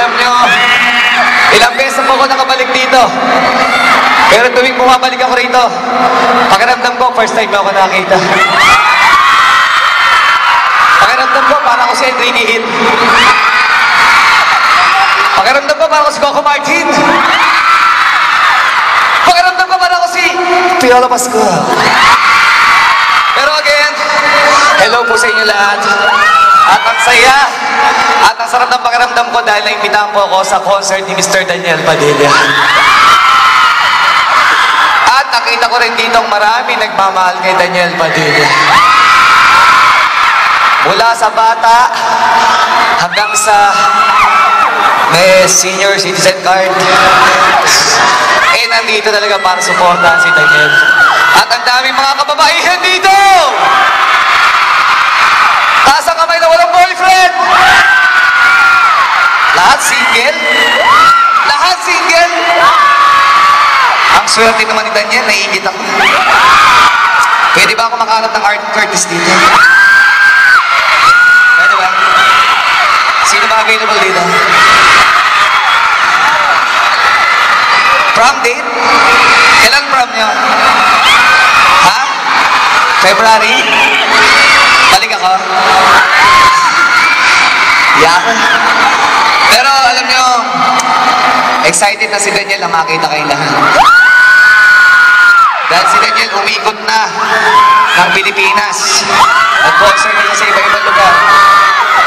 Alam nyo, ilang beses po ako nakabalik dito. Pero tuwing bumabalik ako rito, pakiramdam ko, first time ako nakakita. Pakiramdam ko, parang ako si Enrique Hill. Pakiramdam ko, parang ako si Coco Martin. Pakiramdam ko, parang ako si Piola Pascual. Pero again, hello po sa inyo lahat. At ang saya, at ang sarap ng pakiramdam ko dahil naimbitahan po ako sa concert ni Mr. Daniel Padilla. At nakita ko rin dito marami nagmamahal kay Daniel Padilla. Mula sa bata hanggang sa may senior citizen card. Eh, nandito talaga para suportahan si Daniel. At ang daming mga kababaihan dito! Taas ang kamay na walang boyfriend! Lahat single? Lahat single? Ang swerte naman ni Daniel, naiingit ako. Pwede ba ako makahanap ng Art Curtis dito? Pwede ba? Sino ba available dito? Prom date? Kailan prom nyo? Ha? February? Balik ako? Yako. Pero alam nyo, excited na si Daniel na makita kayo lahat. Dahil si Daniel umikot na ng Pilipinas. Nag-concert na sa iba-ibang lugar.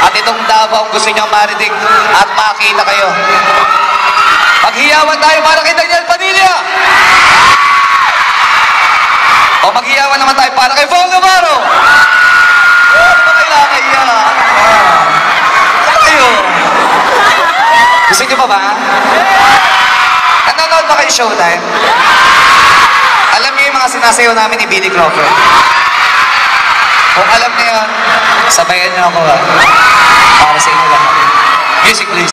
At itong Davao ang gusto niyang marinig at makita kayo. Maghiyawan tayo para kay Daniel Padilla! O maghiyawan naman tayo para kay Paul Navarro! Ano ba kailangan kaya? Ayo! Gusto niyo pa ba? Nanonood ba kayo Showtime? Alam niyo yung mga sinasayaw namin ni Billy Crawford? Kung alam niyo yun, sabayan niyo ako ha. Para sa inyo lahat. Music please.